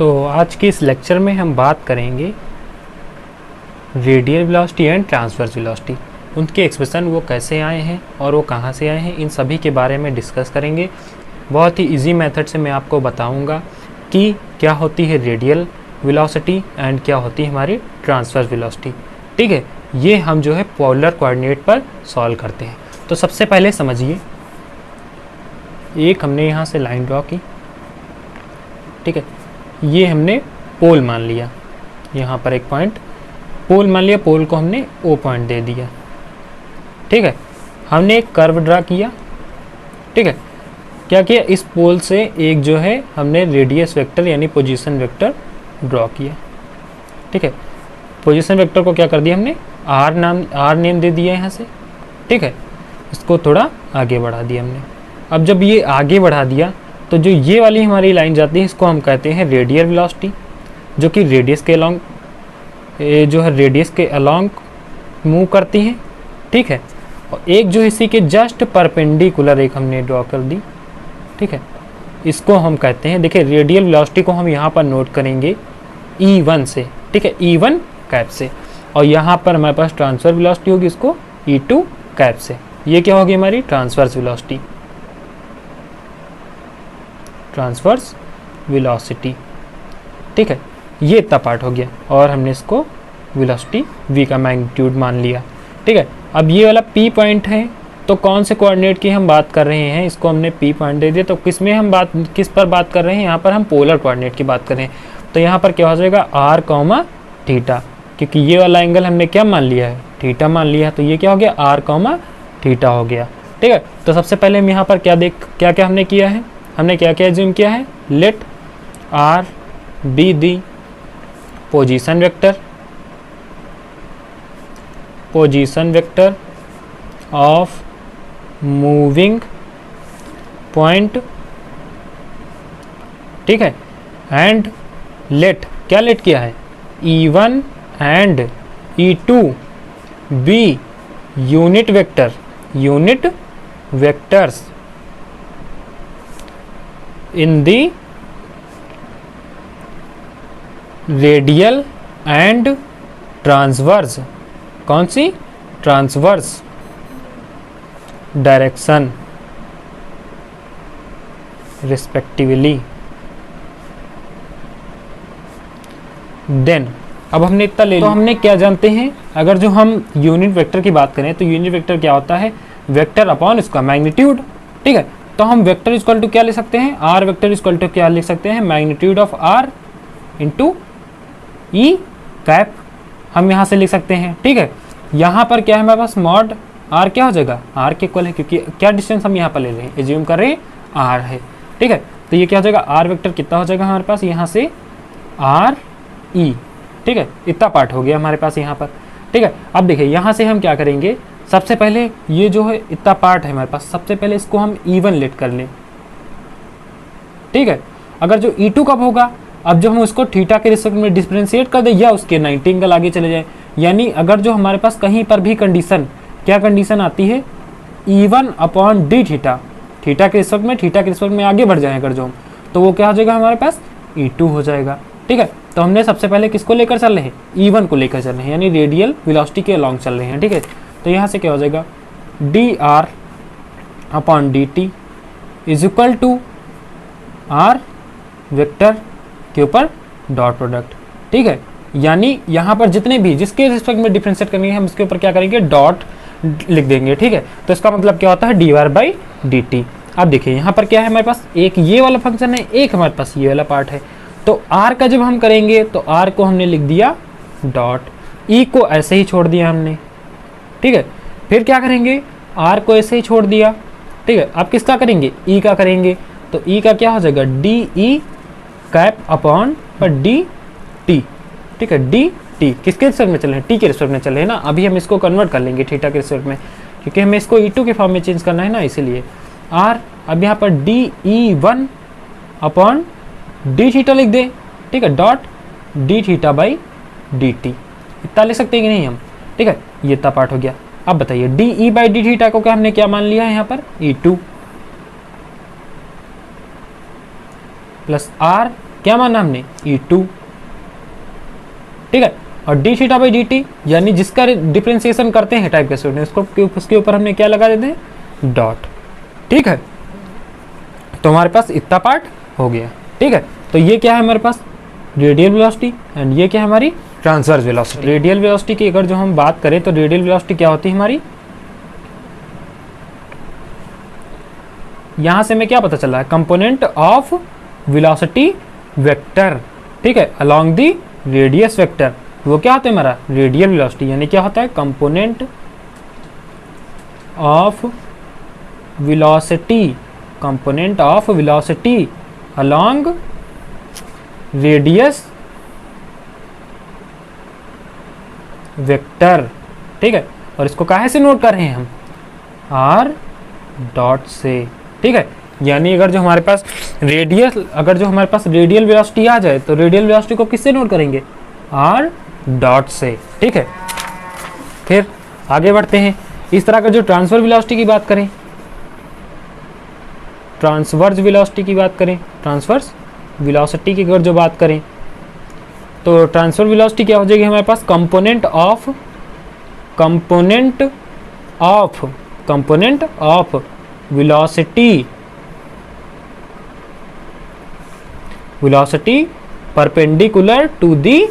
तो आज के इस लेक्चर में हम बात करेंगे radial velocity and transverse velocity, उनके एक्सप्रेशन वो कैसे आए हैं और वो कहाँ से आए हैं, इन सभी के बारे में डिस्कस करेंगे। बहुत ही इजी मेथड से मैं आपको बताऊंगा कि क्या होती है रेडियल वेलोसिटी एंड क्या होती है हमारी ट्रांसवर्स वेलोसिटी। ठीक है, ये हम जो है पोलर कोऑर्डिनेट पर सॉल्व करते हैं। तो सबसे पहले समझिए, एक हमने यहाँ से लाइन ड्रॉ की, ठीक है, ये हमने पोल मान लिया, यहाँ पर एक पॉइंट पोल मान लिया, पोल को हमने ओ पॉइंट दे दिया। ठीक है, हमने एक कर्व ड्रा किया। ठीक है, क्या किया, इस पोल से एक जो है हमने रेडियस वेक्टर यानी पोजीशन वेक्टर ड्रॉ किया। ठीक है, पोजीशन वेक्टर को क्या कर दिया हमने, आर नेम दे दिया यहाँ से। ठीक है, इसको थोड़ा आगे बढ़ा दिया हमने। अब जब ये आगे बढ़ा दिया तो जो ये वाली हमारी लाइन जाती है इसको हम कहते हैं रेडियल वेलोसिटी, जो कि रेडियस के अलोंग जो है रेडियस के अलोंग मूव करती है। ठीक है, और एक जो इसी के जस्ट परपेंडिकुलर एक हमने ड्रॉ कर दी। ठीक है, इसको हम कहते हैं, देखिए रेडियल वेलोसिटी को हम यहाँ पर नोट करेंगे E1 से। ठीक है, E1 कैप से, और यहाँ पर हमारे पास ट्रांसफर वेलोसिटी होगी इसको E2 कैप से। ये क्या होगी हमारी ट्रांसवर्स वेलोसिटी, ट्रांसवर्स वेलोसिटी। ठीक है, ये इतना पार्ट हो गया और हमने इसको वेलोसिटी v का मैग्नीट्यूड मान लिया। ठीक है, अब ये वाला p पॉइंट है, तो कौन से कोऑर्डिनेट की हम बात कर रहे हैं, इसको हमने p पॉइंट दे दिया। तो किस में हम किस पर बात कर रहे हैं, यहाँ पर हम पोलर कोऑर्डिनेट की बात कर रहे हैं। तो यहाँ पर क्या हो जाएगा r कॉमा थीटा, क्योंकि ये वाला एंगल हमने क्या मान लिया है, थीटा मान लिया है, तो ये क्या हो गया r कॉमा थीटा हो गया। ठीक है, तो सबसे पहले हम यहाँ पर क्या क्या हमने किया है, हमने क्या क्या एज्यूम किया है, let r be the position vector of moving point. ठीक है, एंड लेट क्या लेट किया है, E1 and E2 be unit vectors in the radial and transverse, कौन सी, ट्रांसवर्स डायरेक्शन रिस्पेक्टिवली। देन अब हमने इतना ले लिया, तो हमने क्या जानते हैं, अगर जो हम यूनिट वेक्टर की बात करें तो यूनिट वेक्टर क्या होता है, वेक्टर अपॉन इसका मैग्नीट्यूड। ठीक है, तो हम वेक्टर इक्वल टू क्या लिख सकते हैं, आर वेक्टर इक्वल टू क्या लिख सकते हैं, magnitude of R into E cap, हम यहाँ से लिख सकते हैं। ठीक है, यहाँ पर क्या है हमारे पास, मॉड आर क्या हो जाएगा, आर के इक्वल है, क्योंकि क्या डिस्टेंस हम यहाँ पर ले रहे हैं, एज्यूम कर रहे हैं आर है। ठीक है, तो ये क्या हो जाएगा, आर वेक्टर कितना हो जाएगा हमारे पास, यहाँ से आर ई। ठीक है, इतना पार्ट हो गया हमारे पास यहाँ पर। ठीक है, अब देखिए यहाँ से हम क्या करेंगे, सबसे पहले ये जो है इतना पार्ट है हमारे पास, सबसे पहले इसको हम E1 लेट कर लें। ठीक है, अगर जो E2 कब होगा, अब जो हम उसको थीटा के रिस्पेक्ट में डिफरेंशिएट कर दें या उसके 90 एंगल आगे चले जाए, यानी अगर जो हमारे पास कहीं पर भी कंडीशन, क्या कंडीशन आती है, E1 upon D theta, theta के रिस्पेक्ट में आगे बढ़ जाए अगर जो हम, तो वो क्या हो जाएगा हमारे पास, E2 हो जाएगा। ठीक है, तो हमने सबसे पहले किसको लेकर चल रहे हैं, E1 को लेकर चल रहे हैं, यानी रेडियल वेलोसिटी के अलॉन्ग चल रहे हैं। ठीक है, तो यहाँ से क्या हो जाएगा, dr upon dt is equal to r vector के ऊपर डॉट प्रोडक्ट। ठीक है, यानी यहाँ पर जितने भी जिसके रिस्पेक्ट में डिफरेंशिएट करेंगे हम उसके ऊपर क्या करेंगे, डॉट लिख देंगे। ठीक है, तो इसका मतलब क्या होता है, dy/dt। अब देखिए यहाँ पर क्या है हमारे पास, एक ये वाला फंक्शन है, एक हमारे पास ये वाला पार्ट है। तो r का जब हम करेंगे तो r को हमने लिख दिया डॉट, e को ऐसे ही छोड़ दिया हमने। ठीक है, फिर क्या करेंगे, r को ऐसे ही छोड़ दिया। ठीक है, अब किसका करेंगे, e का करेंगे, तो e का क्या हो जाएगा, de कैप अपॉन पर dt। ठीक है, dt किसके रिस्पेक्ट में चल रहे हैं, t के रिस्पेक्ट में चल रहे हैं ना। अभी हम इसको कन्वर्ट कर लेंगे थीटा के रिस्पेक्ट में, क्योंकि हमें इसको E2 के फॉर्म में चेंज करना है ना, इसीलिए r। अब यहाँ पर de1 अपॉन डी थीटा लिख दे। ठीक है, dot D theta by D T, इतना लिख सकते हैं कि नहीं हम। ठीक है, ये इतना पार्ट हो गया। अब बताइए D E by D theta को क्या हमने क्या मान लिया है यहाँ पर, E2 प्लस आर क्या माना हमने E2, ठीक है। और D theta by D T यानी जिसका डिफ्रेंसिएशन करते हैं टाइप के स्टूडेंट उसके ऊपर हमने क्या लगा देते हैं, डॉट, ठीक है। तो हमारे पास इतना पार्ट हो गया, ठीक है। तो ये क्या है हमारे पास, रेडियल वेलोसिटी, एंड ये क्या है हमारी ट्रांसवर्स वेलोसिटी। रेडियल वेलोसिटी की अगर जो हम बात करें तो रेडियल वेलोसिटी क्या होती है हमारी, यहां से हमें क्या पता चला है, कंपोनेंट ऑफ वेलोसिटी वेक्टर, ठीक है, अलोंग द रेडियस वेक्टर। वो क्या होता है हमारा रेडियल वेलोसिटी, यानी क्या होता है component of velocity, component of velocity along radius vector, ठीक है। और इसको काहे से नोट कर रहे हैं हम, आर डॉट से, ठीक है। यानी अगर जो हमारे पास रेडियल वेलोसिटी आ जाए तो रेडियल वेलोसिटी को किससे नोट करेंगे, आर डॉट से, ठीक है। फिर आगे बढ़ते हैं। इस तरह का जो ट्रांसफर वेलोसिटी की बात करें, ट्रांसवर्स वेलोसिटी की बात करें, ट्रांसवर्स वेलोसिटी की अगर जो बात करें तो ट्रांसफर वेलोसिटी क्या हो जाएगी हमारे पास, component of velocity perpendicular to the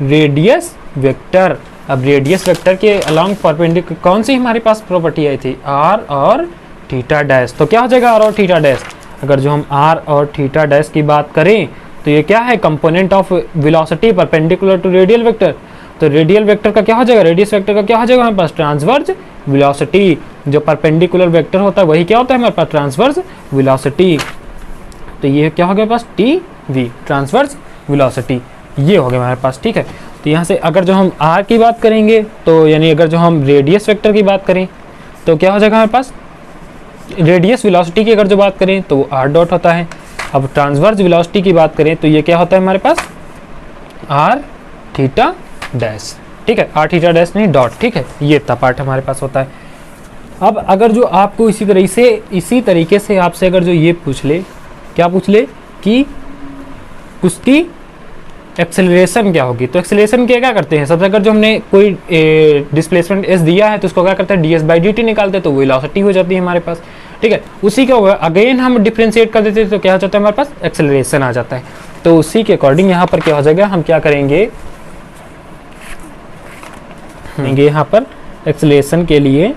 radius vector. अब रेडियस वेक्टर के अलोंग परपेंडिकुलर कौन सी हमारे पास प्रॉपर्टी आई थी, आर और थीटा डैश। तो क्या हो जाएगा आर और थीटा डैश, अगर जो हम आर और थीटा डैश की बात करें तो ये क्या है, component of velocity perpendicular to radial vector. तो रेडियल वेक्टर का क्या हो जाएगा, रेडियस वेक्टर का क्या हो जाएगा हमारे पास, ट्रांसवर्स वेलोसिटी। जो परपेंडिकुलर वेक्टर होता है वही क्या होता है हमारे पास, ट्रांसवर्स वेलोसिटी। तो ये क्या हो गया पास, टी वी, ट्रांसवर्स वेलोसिटी, ये हो गया हमारे पास, ठीक है। तो यहाँ से अगर जो हम आर की बात करेंगे तो यानी अगर जो हम रेडियस वेक्टर की बात करें तो क्या हो जाएगा हमारे पास, रेडियस वेलोसिटी की अगर जो बात करें तो आर डॉट होता है। अब ट्रांसवर्स वेलोसिटी की बात करें तो ये क्या होता है हमारे पास, आर थीटा डैश, ठीक है, आर थीटा डैश नहीं डॉट, ठीक है। ये इतना पार्ट हमारे पास होता है। अब अगर जो आपको इसी तरीके से आपसे अगर जो ये पूछ ले, क्या पूछ ले कि उसकी एक्सेलरेशन क्या होगी, तो एक्सेलरेशन क्या करते हैं, सबसे अगर जो हमने कोई डिस्प्लेसमेंट एस दिया है तो उसको क्या करते हैं, D S by D T निकालते हैं, तो वेलोसिटी हो जाती है हमारे पास, ठीक है। उसी का अगेन हम डिफ्रेंशिएट कर देते हैं तो क्या हो जाता है हमारे पास, एक्सेलरेशन आ जाता है। तो उसी के अकॉर्डिंग यहाँ पर क्या हो जाएगा, हम क्या करेंगे, यहाँ पर एक्सेलरेशन के लिए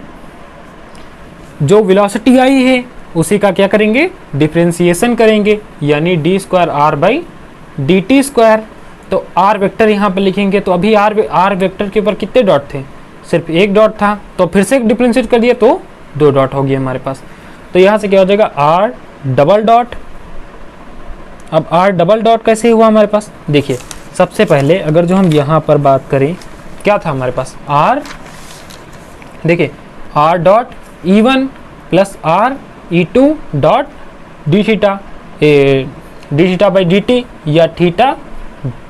जो वेलोसिटी आई है उसी का क्या करेंगे, डिफ्रेंशिएशन करेंगे, यानी D square R by D T square. तो आर वेक्टर यहाँ पर लिखेंगे, तो अभी आर वेक्टर के ऊपर कितने डॉट थे, सिर्फ एक डॉट था, तो फिर से डिफ्रेंशिएट कर दिया तो 2 डॉट हो गया हमारे पास। तो यहाँ से क्या हो जाएगा, आर डबल डॉट। अब आर डबल डॉट कैसे हुआ हमारे पास, देखिए सबसे पहले अगर जो हम यहाँ पर बात करें क्या था हमारे पास, आर, देखिए R dot E1 plus R E2 dot D theta by D T, या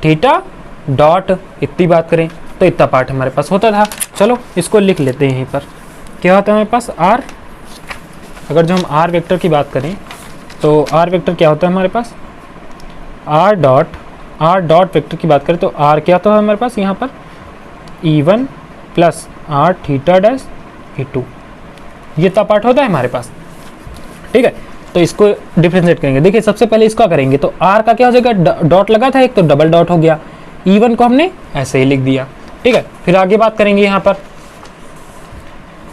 थीटा डॉट, इतनी बात करें तो इतना पार्ट हमारे पास होता था। चलो इसको लिख लेते हैं, यहीं पर क्या होता है हमारे पास, आर, अगर जो हम आर वेक्टर की बात करें तो आर वेक्टर क्या होता है हमारे पास, आर डॉट वेक्टर की बात करें तो आर क्या होता है हमारे पास यहाँ पर, E1 plus R theta dash E2, ये इतना पार्ट होता है हमारे पास, ठीक है। तो इसको डिफरेंशिएट करेंगे, देखिए सबसे पहले इसका करेंगे तो आर का क्या हो जाएगा, डॉट लगा था एक तो डबल डॉट हो गया, E1 को हमने ऐसे ही लिख दिया, ठीक है। फिर आगे बात करेंगे यहाँ पर,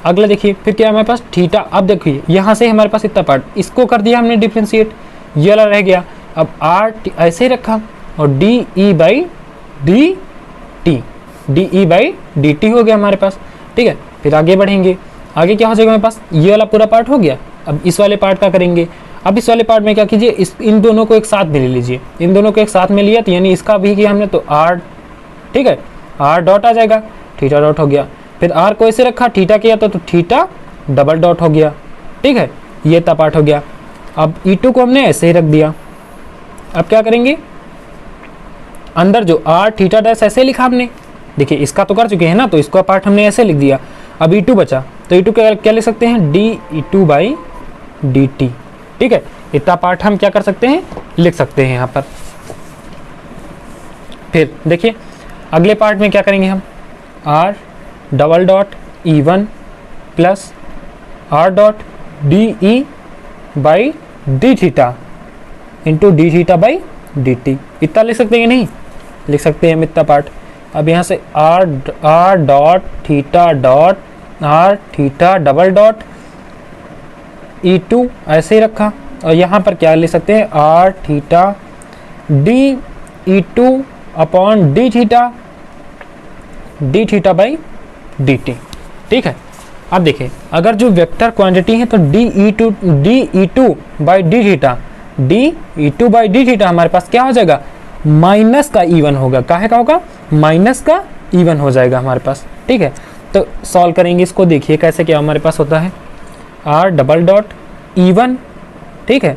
अगला देखिए फिर क्या हमारे पास थीटा। अब देखिए यहाँ से हमारे पास इतना पार्ट, इसको कर दिया हमने डिफरेंशिएट, ये वाला रह गया। अब आर ऐसे ही रखा और D E by D T हो गया हमारे पास, ठीक है। फिर आगे बढ़ेंगे, आगे क्या हो जाएगा हमारे पास, ये वाला पूरा पार्ट हो गया। अब इस वाले पार्ट का करेंगे, अब इस वाले पार्ट में क्या कीजिए, इन दोनों को एक साथ में ले लीजिए, इन दोनों को एक साथ में लिया तो यानी इसका भी किया हमने तो आर, ठीक है, आर डॉट आ जाएगा, थीटा डॉट हो गया। फिर आर को ऐसे रखा, थीटा किया तो थीटा डबल डॉट हो गया, ठीक है, ये इतना पार्ट हो गया। अब E2 को हमने ऐसे ही रख दिया। अब क्या करेंगे, अंदर जो आर थीटा डैश ऐसे लिखा हमने, देखिए इसका तो कर चुके हैं ना, तो इसका पार्ट हमने ऐसे लिख दिया। अब E2 बचा तो E2 क्या लिख सकते हैं, D E2 by D T, ठीक है। इतना पार्ट हम क्या कर सकते हैं, लिख सकते हैं यहाँ पर। फिर देखिए अगले पार्ट में क्या करेंगे हम, R double dot E1 plus R dot DE by D theta into D theta by D T. इतना लिख सकते हैं कि नहीं, लिख सकते हैं हम इतना पार्ट। अब यहाँ से are dot theta dot are theta double dot E2 ऐसे ही रखा, और यहाँ पर क्या लिख सकते हैं, R theta D E2 upon D theta by D T. ठीक है, अब देखिए अगर जो वेक्टर क्वांटिटी है तो D E two by D theta हमारे पास क्या हो जाएगा, माइनस का E1 होगा। काहे का होगा, माइनस का E1 हो जाएगा हमारे पास। ठीक है, तो सॉल्व करेंगे इसको, देखिए कैसे क्या हमारे पास होता है, आर डबल डॉट E1, ठीक है,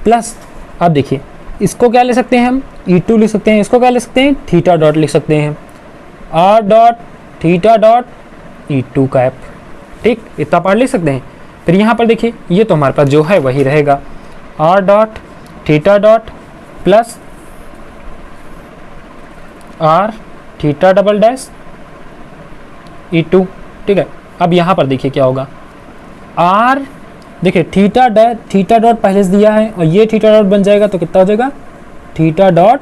प्लस अब देखिए इसको क्या ले सकते हैं हम, E2 लिख सकते हैं, इसको क्या ले सकते हैं, थीटा डॉट लिख सकते हैं, are dot theta dot E2 cap. ठीक, इतना पार्ट लिख सकते हैं। फिर यहाँ पर देखिए ये तो हमारे पास जो है वही रहेगा, R dot theta dot plus R theta double dash E2। ठीक है, अब यहाँ पर देखिए क्या होगा, आर देखिए थीटा डॉट पहले से दिया है और ये थीटा डॉट बन जाएगा तो कितना हो जाएगा, थीटा डॉट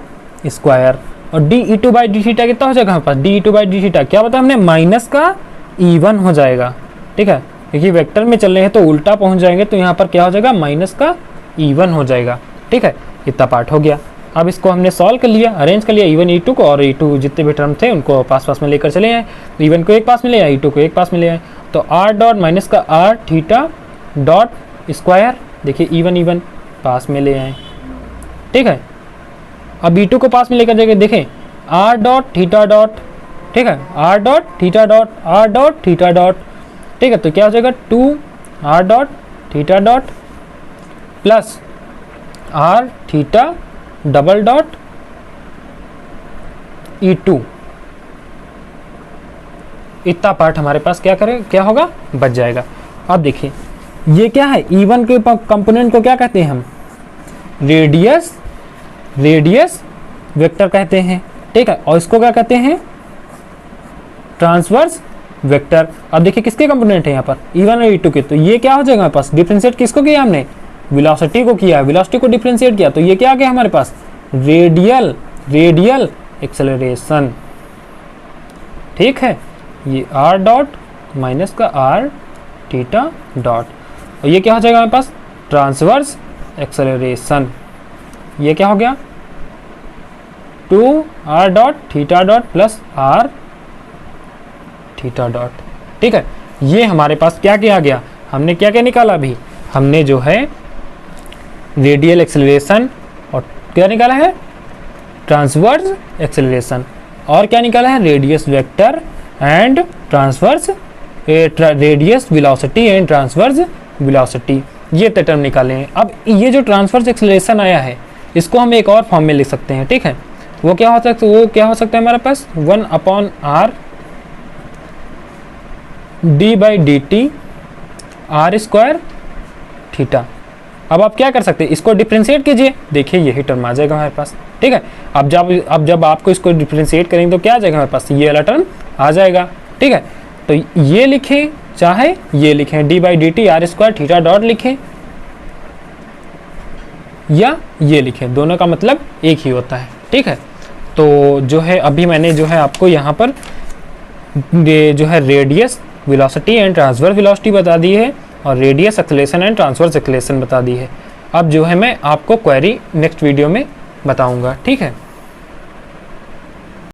स्क्वायर, और DE2 बाई डी थीटा कितना हो जाएगा हमारे पास, DE2 बाई डी थीटा क्या बताया हमने, माइनस का E1 हो जाएगा। ठीक है, क्योंकि वेक्टर में चल रहे हैं तो उल्टा पहुंच जाएंगे, तो यहाँ पर क्या हो जाएगा, माइनस का E1 हो जाएगा। ठीक है, इतना पार्ट हो गया। अब इसको हमने सॉल्व कर लिया, अरेंज कर लिया E1 E2 को, और E2 जितने भी टर्म थे उनको पास पास में लेकर चले आए, E1 को एक पास में ले आए, E2 को एक पास में ले आए, तो आर डॉट माइनस का आर थीटा डॉट स्क्वायर, देखिए E1 पास में ले आए। ठीक है, अब E2 को पास में लेकर जाएंगे, देखें आर डॉट थीटा डॉट, ठीक है, R dot theta dot R dot theta dot. ठीक है, तो क्या हो जाएगा, 2 R dot theta dot plus R theta double dot E2। इतना पार्ट हमारे पास क्या होगा, बच जाएगा। अब देखिए ये क्या है, E1 के कंपोनेंट को क्या कहते हैं हम, रेडियस वेक्टर कहते हैं। ठीक है, और इसको क्या कहते हैं, ट्रांसवर्स वेक्टर। अब देखिए किसके कंपोनेंट है यहाँ पर, E1 और E2 के, तो ये क्या हो जाएगा हमारे पास, डिफरेंशिएट किसको किया हमने, वेलोसिटी को किया, वेलोसिटी को डिफरेंशिएट किया, तो ये क्या आ गया हमारे पास, रेडियल एक्सेलरेशन। ठीक है, ये आर डॉट माइनस का आर थीटा डॉट, और ये क्या हो जाएगा हमारे पास, ट्रांसवर्स एक्सेलरेशन। ये क्या हो गया, 2 R dot theta dot plus R theta dot. ठीक है, ये हमारे पास क्या क्या आ गया, हमने क्या क्या निकाला, अभी हमने जो है रेडियल एक्सेलरेशन, और क्या निकाला है, ट्रांसवर्स एक्सेलरेशन, और क्या निकाला है, radius vector and transverse radius velocity and transverse velocity, ये टर्म निकाले हैं। अब ये जो ट्रांसवर्स एक्सेलरेशन आया है इसको हम एक और फॉर्म में लिख सकते हैं। ठीक है, वो क्या हो सकता है हमारे पास, 1 upon R D by D T R square theta. अब आप क्या कर सकते हैं, इसको डिफरेंशिएट कीजिए, देखिए यही टर्म आ जाएगा हमारे पास। ठीक है, अब जब आपको इसको डिफरेंशिएट करेंगे तो क्या आ जाएगा हमारे पास, ये वाला टर्म आ जाएगा। ठीक है, तो ये लिखें चाहे ये लिखें, D by D T R square theta dot लिखें या ये लिखें, दोनों का मतलब एक ही होता है। ठीक है, तो जो है अभी मैंने जो है आपको यहाँ पर जो है radius velocity and transverse velocity बता दी है, और radius acceleration and transverse acceleration बता दी है। अब जो है मैं आपको क्वेरी नेक्स्ट वीडियो में बताऊंगा। ठीक है।